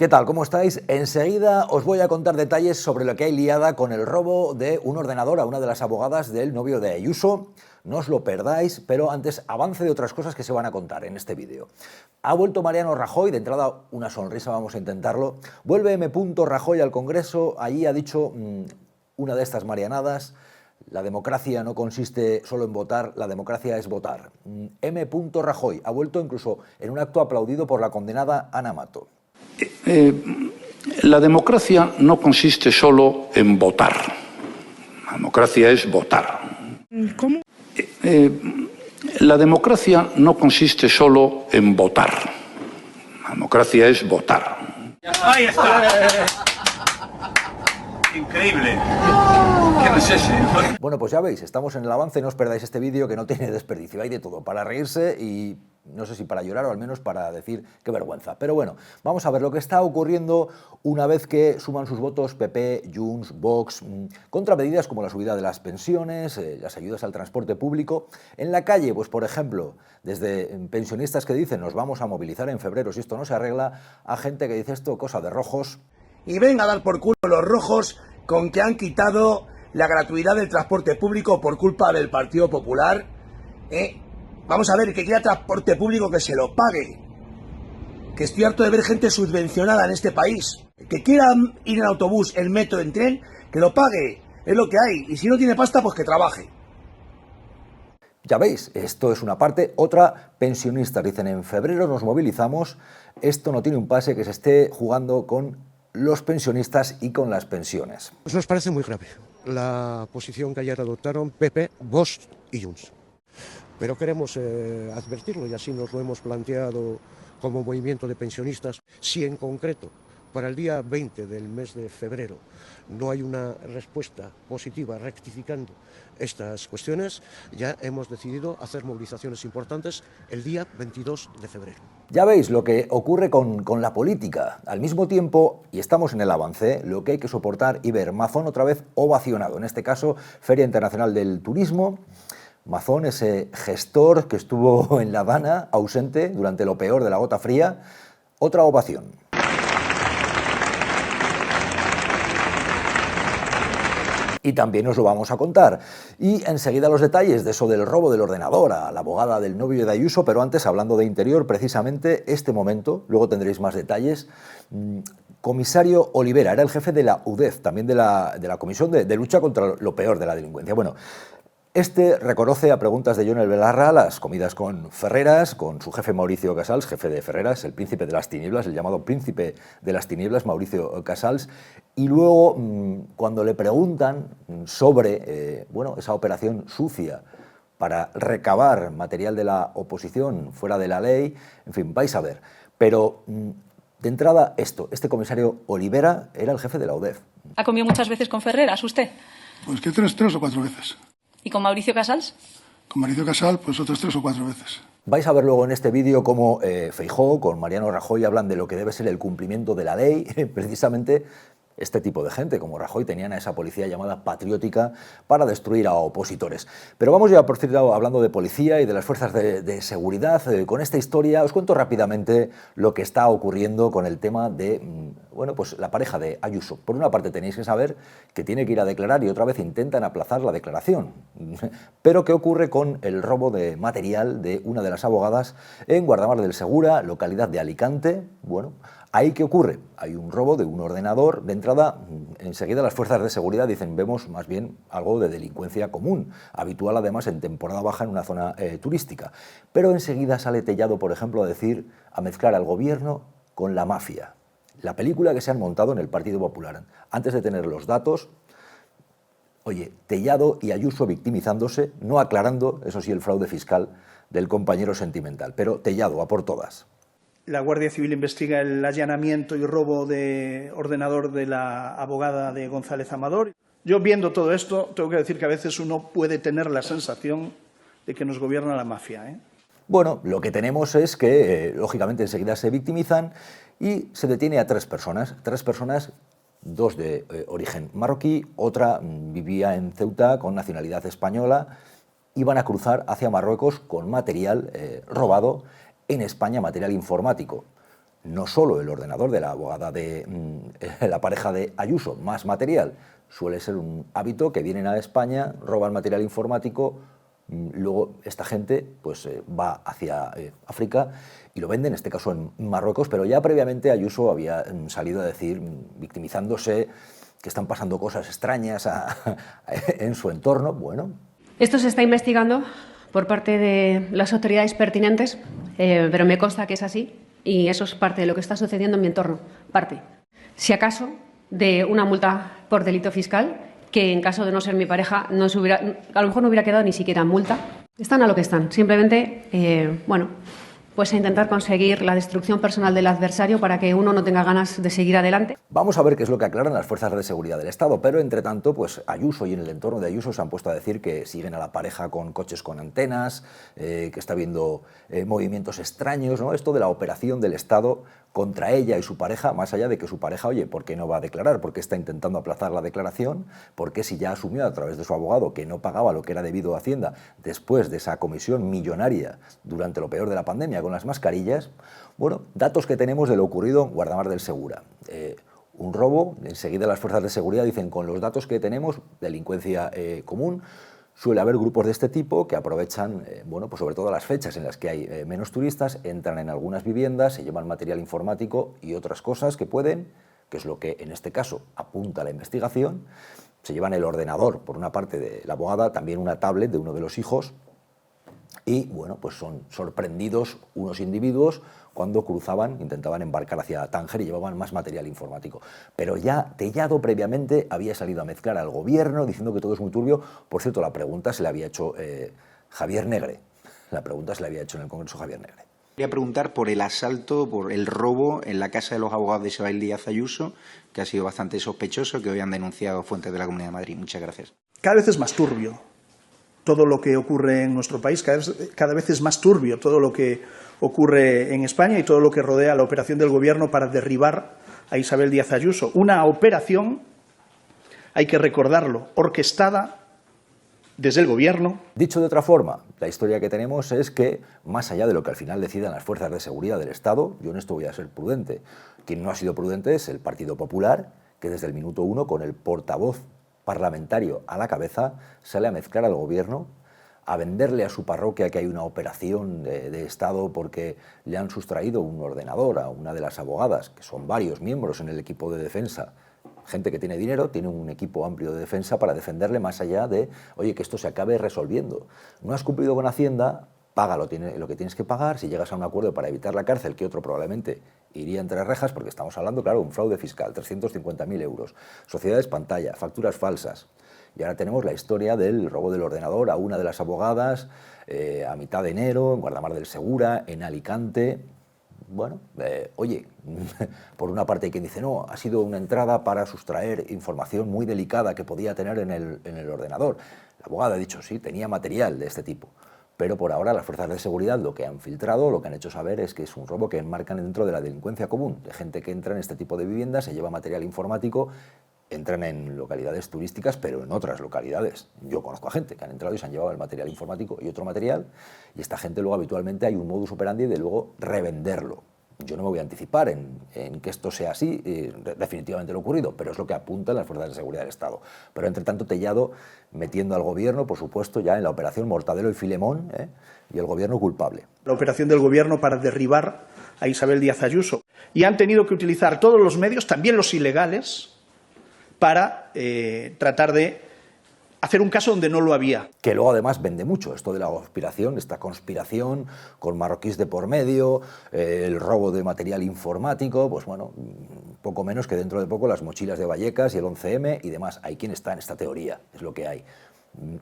¿Qué tal? ¿Cómo estáis? Enseguida os voy a contar detalles sobre lo que hay liada con el robo de un ordenador a una de las abogadas del novio de Ayuso. No os lo perdáis, pero antes avance de otras cosas que se van a contar en este vídeo. Ha vuelto Mariano Rajoy, de entrada una sonrisa, vamos a intentarlo. Vuelve M. Rajoy al Congreso, allí ha dicho una de estas marianadas: la democracia no consiste solo en votar, la democracia es votar. M. Rajoy ha vuelto incluso en un acto aplaudido por la condenada Ana Mato. La democracia no consiste solo en votar. La democracia es votar. ¿Cómo? La democracia no consiste solo en votar. La democracia es votar. ¡Ahí está! Increíble. ¿Qué es ese? Bueno, pues ya veis, estamos en el avance, no os perdáis este vídeo que no tiene desperdicio, hay de todo, para reírse y no sé si para llorar o al menos para decir qué vergüenza. Pero bueno, vamos a ver lo que está ocurriendo una vez que suman sus votos PP, Junts, Vox, contra medidas como la subida de las pensiones, las ayudas al transporte público. En la calle, pues por ejemplo, desde pensionistas que dicen nos vamos a movilizar en febrero si esto no se arregla, a gente que dice esto cosa de rojos. Y venga a dar por culo los rojos con que han quitado la gratuidad del transporte público por culpa del Partido Popular. Vamos a ver, que quiera transporte público que se lo pague. Que estoy harto de ver gente subvencionada en este país. Que quiera ir en autobús, en metro, en tren, que lo pague. Es lo que hay. Y si no tiene pasta, pues que trabaje. Ya veis, esto es una parte. Otra, pensionistas dicen en febrero nos movilizamos. Esto no tiene un pase que se esté jugando con los pensionistas y con las pensiones. Pues nos parece muy grave la posición que ayer adoptaron PP, Vox y Junts. Pero queremos advertirlo, y así nos lo hemos planteado como movimiento de pensionistas. Si en concreto para el día 20 del mes de febrero no hay una respuesta positiva rectificando estas cuestiones, ya hemos decidido hacer movilizaciones importantes el día 22 de febrero. Ya veis lo que ocurre con la política. Al mismo tiempo, y estamos en el avance, lo que hay que soportar y ver. Mazón otra vez ovacionado, en este caso Feria Internacional del Turismo. Mazón, ese gestor que estuvo en La Habana, ausente durante lo peor de la gota fría, otra ovación. Y también os lo vamos a contar. Y enseguida los detalles de eso del robo del ordenador a la abogada del novio de Ayuso, pero antes, hablando de interior, precisamente este momento, luego tendréis más detalles. Comisario Olivera era el jefe de la UDEF, también de la Comisión de Lucha contra lo Peor de la Delincuencia. Bueno, este reconoce a preguntas de Yone Belarra las comidas con Ferreras, con su jefe Mauricio Casals, jefe de Ferreras, el príncipe de las tinieblas, el llamado príncipe de las tinieblas, Mauricio Casals, y luego cuando le preguntan sobre esa operación sucia para recabar material de la oposición fuera de la ley, en fin, vais a ver. Pero de entrada este comisario Olivera era el jefe de la UDEF. ¿Ha comido muchas veces con Ferreras usted? Pues que tres o cuatro veces. ¿Y con Mauricio Casals? Con Mauricio Casals, pues otras 3 o 4 veces. Vais a ver luego en este vídeo cómo Feijóo con Mariano Rajoy hablan de lo que debe ser el cumplimiento de la ley, precisamente. Este tipo de gente, como Rajoy, tenían a esa policía llamada patriótica para destruir a opositores. Pero vamos ya, por cierto, hablando de policía y de las fuerzas de seguridad, con esta historia os cuento rápidamente lo que está ocurriendo con el tema de pues la pareja de Ayuso. Por una parte tenéis que saber que tiene que ir a declarar y otra vez intentan aplazar la declaración. Pero ¿qué ocurre con el robo de material de una de las abogadas en Guardamar del Segura, localidad de Alicante? Bueno, ¿ahí qué ocurre? Hay un robo de un ordenador. De entrada, enseguida las fuerzas de seguridad dicen, vemos más bien algo de delincuencia común, habitual además en temporada baja en una zona turística. Pero enseguida sale Tellado, por ejemplo, a mezclar al gobierno con la mafia. La película que se han montado en el Partido Popular. Antes de tener los datos, oye, Tellado y Ayuso victimizándose, no aclarando, eso sí, el fraude fiscal del compañero sentimental. Pero Tellado, a por todas. La Guardia Civil investiga el allanamiento y robo de ordenador de la abogada de González Amador. Yo, viendo todo esto, tengo que decir que a veces uno puede tener la sensación de que nos gobierna la mafia, Bueno, lo que tenemos es que, lógicamente, enseguida se victimizan y se detiene a tres personas, dos de origen marroquí, otra vivía en Ceuta con nacionalidad española, iban a cruzar hacia Marruecos con material robado en España, material informático. no solo el ordenador de la abogada de la pareja de Ayuso, más material. Suele ser un hábito que vienen a España, roban material informático, luego esta gente pues va hacia África y lo vende, en este caso en Marruecos, pero ya previamente Ayuso había salido a decir, victimizándose, que están pasando cosas extrañas en su entorno. Bueno. Esto se está investigando por parte de las autoridades pertinentes, pero me consta que es así y eso es parte de lo que está sucediendo en mi entorno. Parte, si acaso, de una multa por delito fiscal, que en caso de no ser mi pareja, a lo mejor no hubiera quedado ni siquiera multa. Están a lo que están. Simplemente, pues a intentar conseguir la destrucción personal del adversario para que uno no tenga ganas de seguir adelante. Vamos a ver qué es lo que aclaran las fuerzas de seguridad del Estado, pero entre tanto, pues Ayuso y en el entorno de Ayuso se han puesto a decir que siguen a la pareja con coches con antenas, que está habiendo movimientos extraños, ¿no? Esto de la operación del Estado contra ella y su pareja, más allá de que su pareja, oye, ¿por qué no va a declarar? ¿Por qué está intentando aplazar la declaración? ¿Por qué si ya asumió a través de su abogado que no pagaba lo que era debido a Hacienda después de esa comisión millonaria durante lo peor de la pandemia con las mascarillas? Bueno, datos que tenemos de lo ocurrido en Guardamar del Segura. Un robo, enseguida las fuerzas de seguridad dicen, con los datos que tenemos, delincuencia común, suele haber grupos de este tipo que aprovechan, pues sobre todo las fechas en las que hay menos turistas, entran en algunas viviendas, se llevan material informático y otras cosas que pueden, que es lo que en este caso apunta la investigación, se llevan el ordenador por una parte de la abogada, también una tablet de uno de los hijos, y bueno, pues son sorprendidos unos individuos cuando intentaban embarcar hacia Tánger y llevaban más material informático. Pero ya Tellado previamente había salido a mezclar al gobierno diciendo que todo es muy turbio. Por cierto, la pregunta se le había hecho Javier Negre. La pregunta se le había hecho en el Congreso Javier Negre. Quería preguntar por el asalto, por el robo en la casa de los abogados de Isabel Díaz Ayuso, que ha sido bastante sospechoso, que hoy han denunciado fuentes de la Comunidad de Madrid. Muchas gracias. Cada vez es más turbio todo lo que ocurre en nuestro país, cada vez es más turbio todo lo que ocurre en España y todo lo que rodea la operación del Gobierno para derribar a Isabel Díaz Ayuso. Una operación, hay que recordarlo, orquestada desde el Gobierno. Dicho de otra forma, la historia que tenemos es que, más allá de lo que al final decidan las fuerzas de seguridad del Estado, yo en esto voy a ser prudente. Quien no ha sido prudente es el Partido Popular, que desde el minuto 1, con el portavoz parlamentario a la cabeza, sale a mezclar al gobierno, a venderle a su parroquia que hay una operación de Estado porque le han sustraído un ordenador a una de las abogadas, que son varios miembros en el equipo de defensa, gente que tiene dinero, tiene un equipo amplio de defensa para defenderle más allá de, oye, que esto se acabe resolviendo. No has cumplido con Hacienda, paga lo que tienes que pagar, si llegas a un acuerdo para evitar la cárcel, que otro probablemente iría entre rejas, porque estamos hablando, claro, un fraude fiscal, 350.000 euros, sociedades pantalla, facturas falsas. Y ahora tenemos la historia del robo del ordenador a una de las abogadas a mitad de enero, en Guardamar del Segura, en Alicante. Bueno, oye, por una parte hay quien dice, no, ha sido una entrada para sustraer información muy delicada que podía tener en el ordenador. La abogada ha dicho, sí, tenía material de este tipo. Pero por ahora las fuerzas de seguridad lo que han filtrado, lo que han hecho saber es que es un robo que enmarcan dentro de la delincuencia común, de gente que entra en este tipo de viviendas, se lleva material informático, entran en localidades turísticas, pero en otras localidades. Yo conozco a gente que han entrado y se han llevado el material informático y otro material, y esta gente luego habitualmente hay un modus operandi de luego revenderlo. Yo no me voy a anticipar en que esto sea así, definitivamente lo ocurrido, pero es lo que apuntan las fuerzas de seguridad del Estado. Pero entre tanto Tellado metiendo al gobierno, por supuesto, ya en la operación Mortadelo y Filemón, y el gobierno culpable. La operación del Gobierno para derribar a Isabel Díaz Ayuso. Y han tenido que utilizar todos los medios, también los ilegales, para tratar de hacer un caso donde no lo había. Que luego además vende mucho esto de la conspiración, esta conspiración con marroquíes de por medio, el robo de material informático, pues bueno, poco menos que dentro de poco las mochilas de Vallecas y el 11M y demás. Hay quien está en esta teoría, es lo que hay.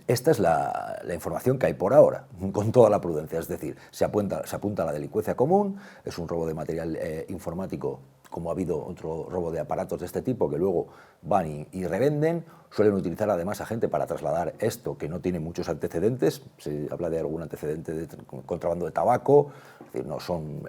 Esta es la información que hay por ahora, con toda la prudencia, es decir, se apunta a la delincuencia común, es un robo de material informático, como ha habido otro robo de aparatos de este tipo que luego van y revenden. Suelen utilizar además a gente para trasladar esto que no tiene muchos antecedentes, se habla de algún antecedente de contrabando de tabaco, es decir, no son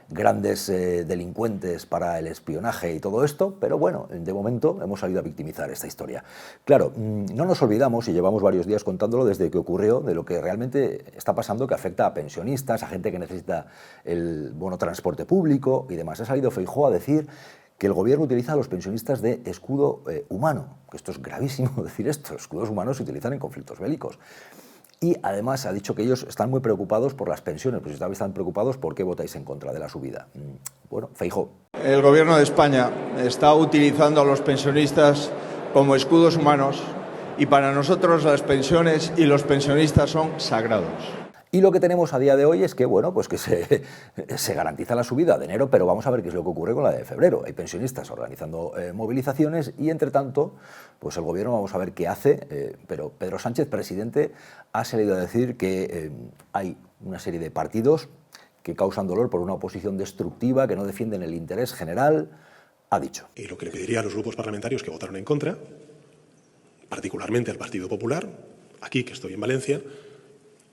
grandes delincuentes para el espionaje y todo esto, pero bueno, de momento hemos salido a victimizar esta historia. Claro, no nos olvidamos, y llevamos varios días contándolo desde que ocurrió, de lo que realmente está pasando, que afecta a pensionistas, a gente que necesita el bono transporte público y demás. Ha salido Feijóo a decir que el gobierno utiliza a los pensionistas de escudo humano, que esto es gravísimo decir esto, los escudos humanos se utilizan en conflictos bélicos. Y además ha dicho que ellos están muy preocupados por las pensiones, pues si están preocupados, ¿por qué votáis en contra de la subida? Bueno, Feijóo. El gobierno de España está utilizando a los pensionistas como escudos humanos y para nosotros las pensiones y los pensionistas son sagrados. Y lo que tenemos a día de hoy es que, bueno, pues que se garantiza la subida de enero, pero vamos a ver qué es lo que ocurre con la de febrero. Hay pensionistas organizando movilizaciones y, entre tanto, pues el gobierno, vamos a ver qué hace, pero Pedro Sánchez, presidente, ha salido a decir que hay una serie de partidos que causan dolor por una oposición destructiva, que no defienden el interés general, ha dicho. Y lo que le pediría a los grupos parlamentarios que votaron en contra, particularmente al Partido Popular, aquí que estoy en Valencia,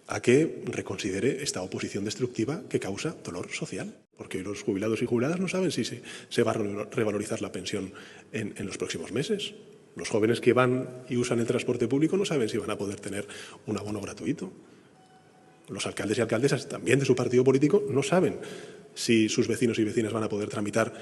a que reconsidere esta oposición destructiva que causa dolor social. Porque los jubilados y jubiladas no saben si se va a revalorizar la pensión en los próximos meses. Los jóvenes que van y usan el transporte público no saben si van a poder tener un abono gratuito. Los alcaldes y alcaldesas, también de su partido político, no saben si sus vecinos y vecinas van a poder tramitar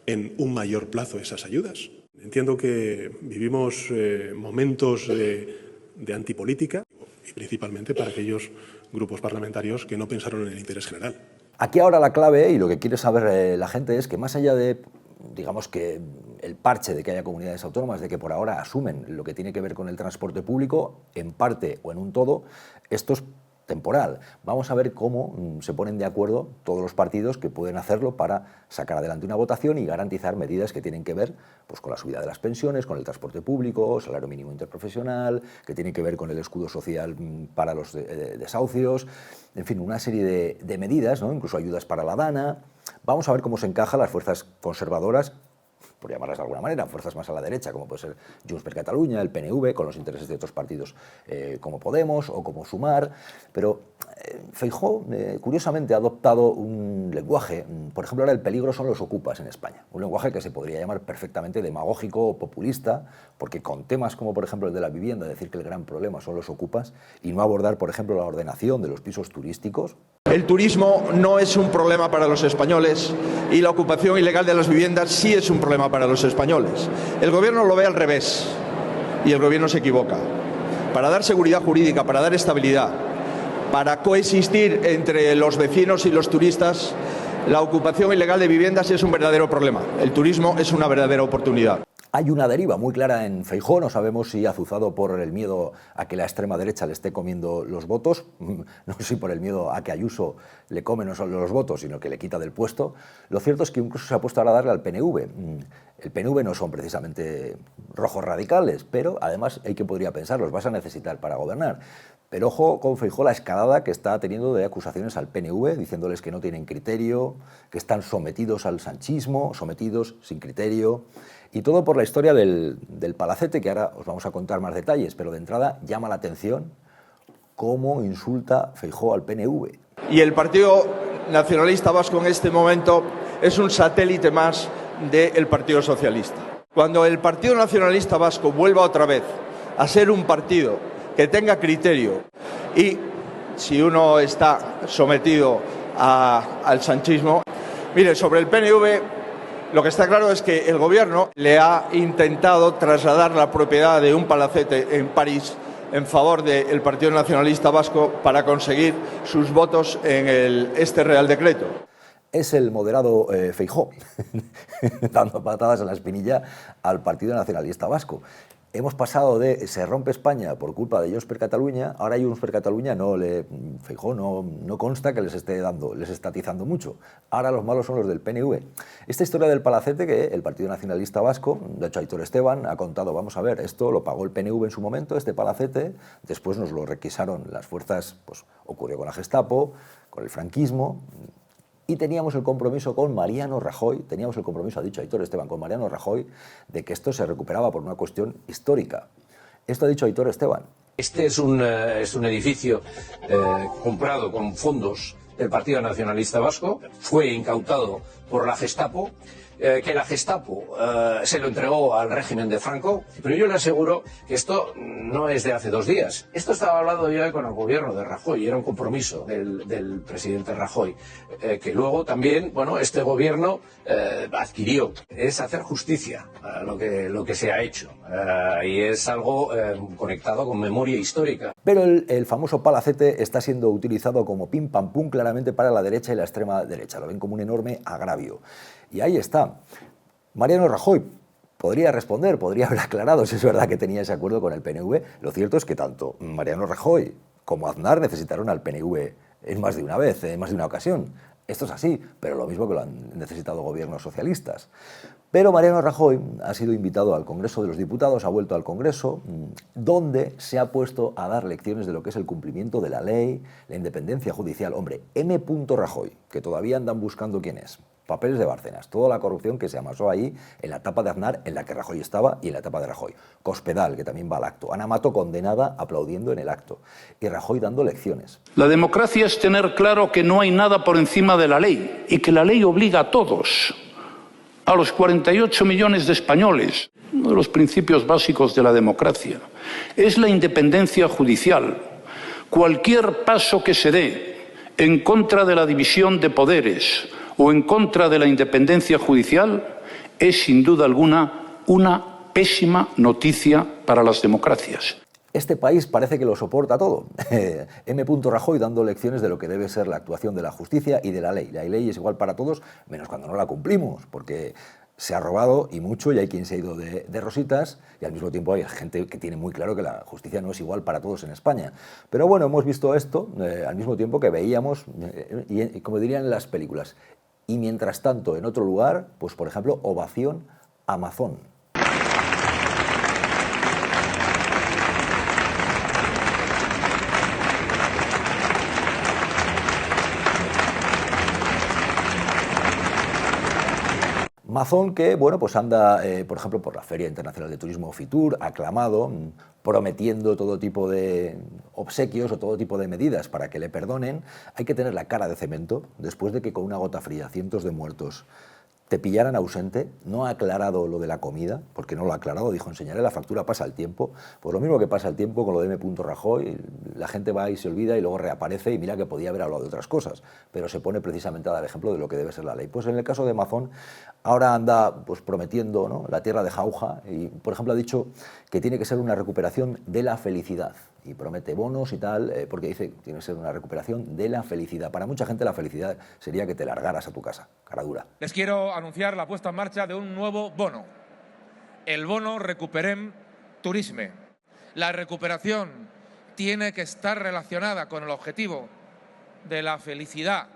en un mayor plazo esas ayudas. Entiendo que vivimos momentos de antipolítica, y principalmente para aquellos grupos parlamentarios que no pensaron en el interés general. Aquí ahora la clave, y lo que quiere saber la gente, es que más allá de, digamos que el parche de que haya comunidades autónomas, de que por ahora asumen lo que tiene que ver con el transporte público, en parte o en un todo, esto es temporal. Vamos a ver cómo se ponen de acuerdo todos los partidos que pueden hacerlo para sacar adelante una votación y garantizar medidas que tienen que ver pues, con la subida de las pensiones, con el transporte público, salario mínimo interprofesional, que tienen que ver con el escudo social para los desahucios, en fin, una serie de medidas, ¿no? Incluso ayudas para la DANA. Vamos a ver cómo se encajan las fuerzas conservadoras, por llamarlas de alguna manera, fuerzas más a la derecha, como puede ser Junts per Catalunya, el PNV, con los intereses de otros partidos como Podemos o como Sumar, pero Feijóo, curiosamente, ha adoptado un lenguaje, por ejemplo, ahora el peligro son los ocupas en España, un lenguaje que se podría llamar perfectamente demagógico o populista, porque con temas como, por ejemplo, el de la vivienda, decir que el gran problema son los ocupas, y no abordar, por ejemplo, la ordenación de los pisos turísticos. El turismo no es un problema para los españoles y la ocupación ilegal de las viviendas sí es un problema para los españoles. El gobierno lo ve al revés y el gobierno se equivoca. Para dar seguridad jurídica, para dar estabilidad, para coexistir entre los vecinos y los turistas, la ocupación ilegal de viviendas es un verdadero problema. El turismo es una verdadera oportunidad. Hay una deriva muy clara en Feijóo, no sabemos si azuzado por el miedo a que la extrema derecha le esté comiendo los votos, no sé si por el miedo a que Ayuso le come no solo los votos, sino que le quita del puesto. Lo cierto es que incluso se ha puesto ahora a darle al PNV. El PNV no son precisamente rojos radicales, pero además hay que podría pensar, los vas a necesitar para gobernar. Pero ojo con Feijóo la escalada que está teniendo de acusaciones al PNV, diciéndoles que no tienen criterio, que están sometidos al sanchismo, sometidos sin criterio. Y todo por la historia del palacete, que ahora os vamos a contar más detalles, pero de entrada llama la atención cómo insulta Feijóo al PNV. Y el Partido Nacionalista Vasco en este momento es un satélite más del Partido Socialista. Cuando el Partido Nacionalista Vasco vuelva otra vez a ser un partido que tenga criterio y si uno está sometido al sanchismo, mire, sobre el PNV... Lo que está claro es que el gobierno le ha intentado trasladar la propiedad de un palacete en París en favor del Partido Nacionalista Vasco para conseguir sus votos en este Real Decreto. Es el moderado Feijóo, dando patadas en la espinilla al Partido Nacionalista Vasco. Hemos pasado de se rompe España por culpa de Junts per Catalunya, ahora Junts per Catalunya Feijóo no consta que les esté atizando mucho. Ahora los malos son los del PNV. Esta historia del palacete que el Partido Nacionalista Vasco, de hecho Aitor Esteban, ha contado, vamos a ver, esto lo pagó el PNV en su momento, este palacete, después nos lo requisaron las fuerzas, pues ocurrió con la Gestapo, con el franquismo. Y teníamos el compromiso con Mariano Rajoy, ha dicho Aitor Esteban, con Mariano Rajoy, de que esto se recuperaba por una cuestión histórica. Esto ha dicho Aitor Esteban. Este es un edificio comprado con fondos del Partido Nacionalista Vasco, fue incautado por la Gestapo, que la Gestapo se lo entregó al régimen de Franco, pero yo le aseguro que esto no es de hace 2 días. Esto estaba hablado ya con el gobierno de Rajoy, era un compromiso del presidente Rajoy, que luego también, bueno, este gobierno adquirió. Es hacer justicia lo que se ha hecho, y es algo conectado con memoria histórica. Pero el famoso palacete está siendo utilizado como pim pam pum claramente para la derecha y la extrema derecha. Lo ven como un enorme agravio. Y ahí está. Mariano Rajoy podría responder, podría haber aclarado si es verdad que tenía ese acuerdo con el PNV. Lo cierto es que tanto Mariano Rajoy como Aznar necesitaron al PNV en más de una vez, en más de una ocasión. Esto es así, pero lo mismo que lo han necesitado gobiernos socialistas. Pero Mariano Rajoy ha sido invitado al Congreso de los Diputados, ha vuelto al Congreso, donde se ha puesto a dar lecciones de lo que es el cumplimiento de la ley, la independencia judicial. Hombre, M. Rajoy, que todavía andan buscando quién es. Papeles de Bárcenas, toda la corrupción que se amasó ahí en la etapa de Aznar, en la que Rajoy estaba, y en la etapa de Rajoy. Cospedal, que también va al acto. Ana Mato condenada, aplaudiendo en el acto. Y Rajoy dando lecciones. La democracia es tener claro que no hay nada por encima de la ley y que la ley obliga a todos, a los 48 millones de españoles. Uno de los principios básicos de la democracia es la independencia judicial. Cualquier paso que se dé en contra de la división de poderes o en contra de la independencia judicial es sin duda alguna una pésima noticia para las democracias. Este país parece que lo soporta todo. M. Rajoy dando lecciones de lo que debe ser la actuación de la justicia y de la ley. La ley es igual para todos, menos cuando no la cumplimos, porque se ha robado y mucho, y hay quien se ha ido de rositas, y al mismo tiempo hay gente que tiene muy claro que la justicia no es igual para todos en España. Pero bueno, hemos visto esto al mismo tiempo que veíamos, y como dirían en las películas, y mientras tanto en otro lugar, pues por ejemplo, ovación Amazon. Amazon que, bueno, pues anda, por ejemplo, por la Feria Internacional de Turismo Fitur, aclamado, prometiendo todo tipo de obsequios o todo tipo de medidas para que le perdonen. Hay que tener la cara de cemento después de que con una gota fría cientos de muertos te pillaran ausente. No ha aclarado lo de la comida, porque no lo ha aclarado, dijo, enseñaré la factura, pasa el tiempo. Pues lo mismo que pasa el tiempo con lo de M. Rajoy, la gente va y se olvida y luego reaparece y mira que podía haber hablado de otras cosas, pero se pone precisamente a dar ejemplo de lo que debe ser la ley. Pues en el caso de Amazon, ahora anda pues prometiendo, ¿no?, la tierra de Jauja y, por ejemplo, ha dicho que tiene que ser una recuperación de la felicidad y promete bonos y tal, porque dice que tiene que ser una recuperación de la felicidad. Para mucha gente la felicidad sería que te largaras a tu casa, cara dura. Les quiero anunciar la puesta en marcha de un nuevo bono, el bono Recuperem Turisme. La recuperación tiene que estar relacionada con el objetivo de la felicidad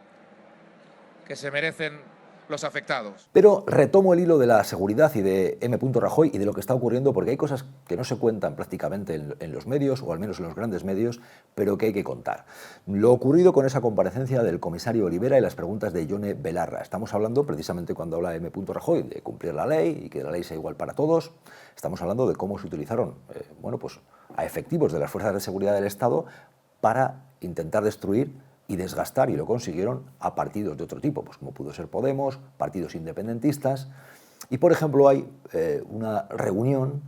que se merecen los afectados. Pero retomo el hilo de la seguridad y de M. Rajoy y de lo que está ocurriendo, porque hay cosas que no se cuentan prácticamente en los medios, o al menos en los grandes medios, pero que hay que contar. Lo ocurrido con esa comparecencia del comisario Olivera y las preguntas de Yone Belarra. Estamos hablando, precisamente cuando habla M. Rajoy, de cumplir la ley y que la ley sea igual para todos. Estamos hablando de cómo se utilizaron bueno, pues, a efectivos de las fuerzas de seguridad del Estado para intentar destruir y desgastar, y lo consiguieron, a partidos de otro tipo, pues como pudo ser Podemos, partidos independentistas. Y, por ejemplo, hay una reunión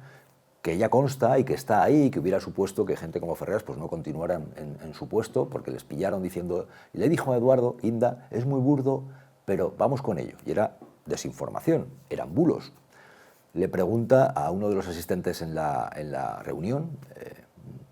que ya consta y que está ahí, que hubiera supuesto que gente como Ferreras pues no continuaran en su puesto, porque les pillaron diciendo, le dijo a Eduardo Inda, es muy burdo, pero vamos con ello. Y era desinformación, eran bulos. Le pregunta a uno de los asistentes en la reunión,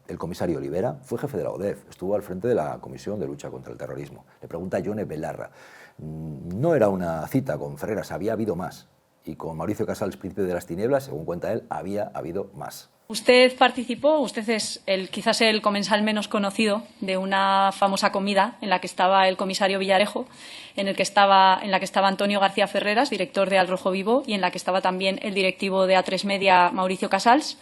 el comisario Olivera, fue jefe de la ODEF, estuvo al frente de la Comisión de Lucha contra el Terrorismo. Le pregunta a Yone Belarra. No era una cita con Ferreras, había habido más. Y con Mauricio Casals, príncipe de las tinieblas, según cuenta él, había habido más. Usted participó, usted es quizás el comensal menos conocido de una famosa comida en la que estaba el comisario Villarejo, en la que estaba Antonio García Ferreras, director de Al Rojo Vivo, y en la que estaba también el directivo de A3 Media, Mauricio Casals.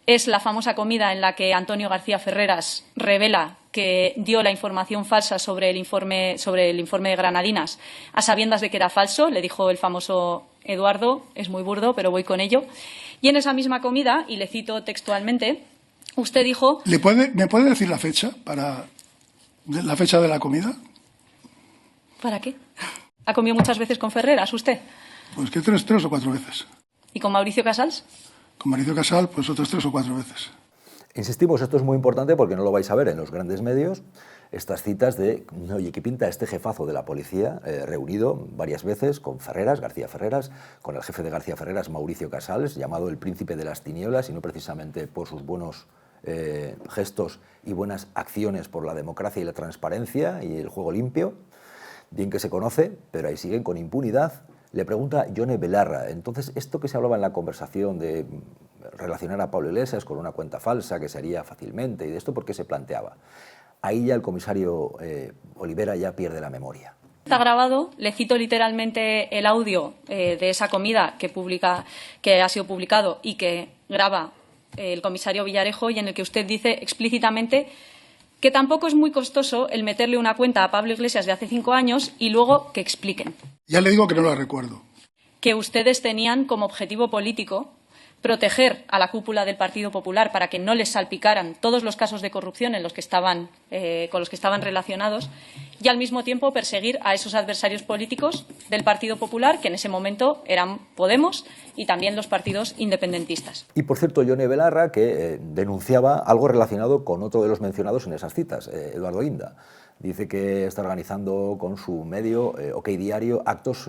Es la famosa comida en la que Antonio García Ferreras revela que dio la información falsa sobre el informe de Granadinas, a sabiendas de que era falso. Le dijo el famoso Eduardo, es muy burdo, pero voy con ello. Y en esa misma comida, y le cito textualmente, usted dijo... ¿Me puede decir la fecha de la comida? ¿Para qué? ¿Ha comido muchas veces con Ferreras usted? Pues que tres o cuatro veces. ¿Y con Mauricio Casals? Con Mauricio Casal, pues otras 3 o 4 veces. Insistimos, esto es muy importante porque no lo vais a ver en los grandes medios, estas citas de, oye, ¿qué pinta este jefazo de la policía reunido varias veces con Ferreras, García Ferreras, con el jefe de García Ferreras, Mauricio Casals, llamado el príncipe de las tinieblas, y no precisamente por sus buenos gestos y buenas acciones por la democracia y la transparencia y el juego limpio? Bien que se conoce, pero ahí siguen con impunidad. Le pregunta Yone Belarra, entonces esto que se hablaba en la conversación de relacionar a Pablo Iglesias con una cuenta falsa que se haría fácilmente, y de esto, ¿por qué se planteaba? Ahí ya el comisario Olivera ya pierde la memoria. Está grabado, le cito literalmente el audio de esa comida que ha sido publicado y que graba el comisario Villarejo, y en el que usted dice explícitamente que tampoco es muy costoso el meterle una cuenta a Pablo Iglesias de hace 5 años y luego que expliquen. Ya le digo que no la recuerdo. Que ustedes tenían como objetivo político proteger a la cúpula del Partido Popular para que no les salpicaran todos los casos de corrupción con los que estaban relacionados, y al mismo tiempo perseguir a esos adversarios políticos del Partido Popular, que en ese momento eran Podemos y también los partidos independentistas. Y por cierto, Yone Belarra, que denunciaba algo relacionado con otro de los mencionados en esas citas, Eduardo Inda. Dice que está organizando con su medio, OK Diario, actos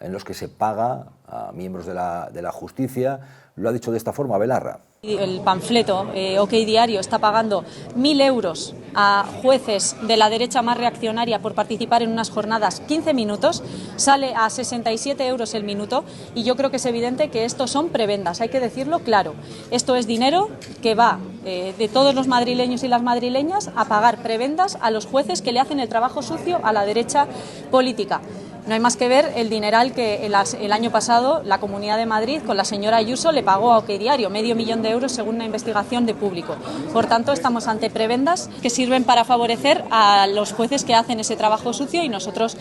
en los que se paga a miembros de la justicia. Lo ha dicho de esta forma Belarra. El panfleto OK Diario está pagando 1.000 euros a jueces de la derecha más reaccionaria por participar en unas jornadas 15 minutos, sale a 67 euros el minuto, y yo creo que es evidente que estos son prebendas, hay que decirlo claro. Esto es dinero que va de todos los madrileños y las madrileñas a pagar prebendas a los jueces que le hacen el trabajo sucio a la derecha política. No hay más que ver el dineral que el año pasado la Comunidad de Madrid con la señora Ayuso le pagó a OK Diario, $500.000 euros según una investigación de Público. Por tanto, estamos ante prebendas que sirven para favorecer a los jueces que hacen ese trabajo sucio, y nosotros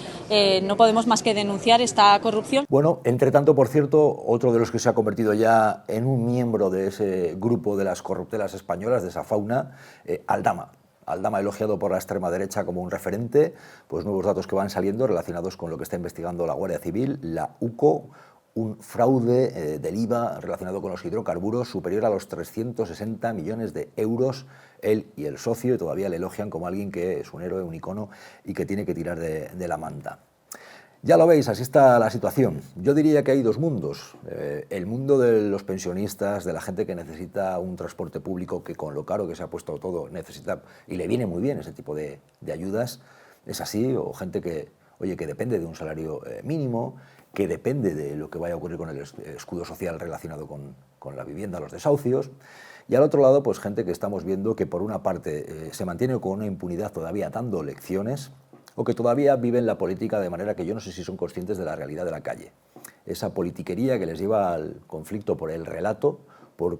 no podemos más que denunciar esta corrupción. Bueno, entre tanto, por cierto, otro de los que se ha convertido ya en un miembro de ese grupo de las corruptelas españolas, de esa fauna, Aldama. Aldama, elogiado por la extrema derecha como un referente, pues nuevos datos que van saliendo relacionados con lo que está investigando la Guardia Civil, la UCO, un fraude del IVA relacionado con los hidrocarburos superior a los 360 millones de euros. Él y el socio, y todavía le elogian como alguien que es un héroe, un icono, y que tiene que tirar de la manta. Ya lo veis, así está la situación. Yo diría que hay dos mundos. El mundo de los pensionistas, de la gente que necesita un transporte público, que con lo caro que se ha puesto todo necesita, y le viene muy bien ese tipo de ayudas, es así, o gente que, oye, que depende de un salario mínimo, que depende de lo que vaya a ocurrir con el escudo social relacionado con la vivienda, los desahucios. Y al otro lado, pues gente que estamos viendo que por una parte se mantiene con una impunidad todavía dando lecciones, o que todavía viven la política de manera que yo no sé si son conscientes de la realidad de la calle. Esa politiquería que les lleva al conflicto por el relato, por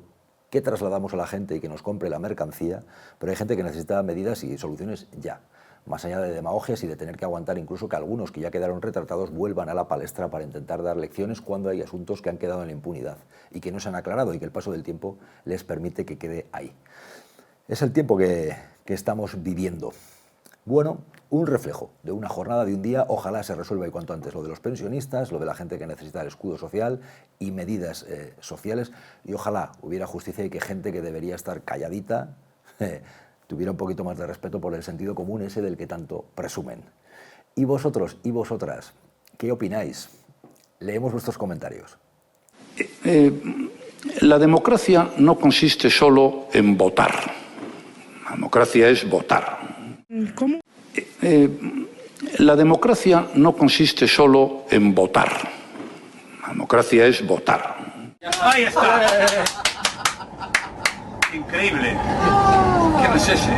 qué trasladamos a la gente y que nos compre la mercancía, pero hay gente que necesita medidas y soluciones ya, más allá de demagogias y de tener que aguantar incluso que algunos que ya quedaron retratados vuelvan a la palestra para intentar dar lecciones cuando hay asuntos que han quedado en la impunidad y que no se han aclarado y que el paso del tiempo les permite que quede ahí. Es el tiempo que estamos viviendo. Bueno, un reflejo de una jornada, de un día. Ojalá se resuelva y cuanto antes lo de los pensionistas, lo de la gente que necesita el escudo social y medidas sociales, y ojalá hubiera justicia y que gente que debería estar calladita tuviera un poquito más de respeto por el sentido común ese del que tanto presumen. ¿Y vosotros y vosotras qué opináis? Leemos vuestros comentarios. La democracia no consiste solo en votar. La democracia es votar. ¿Cómo? La democracia no consiste solo en votar. La democracia es votar. Ahí está. Increíble. ¿Qué no es ese?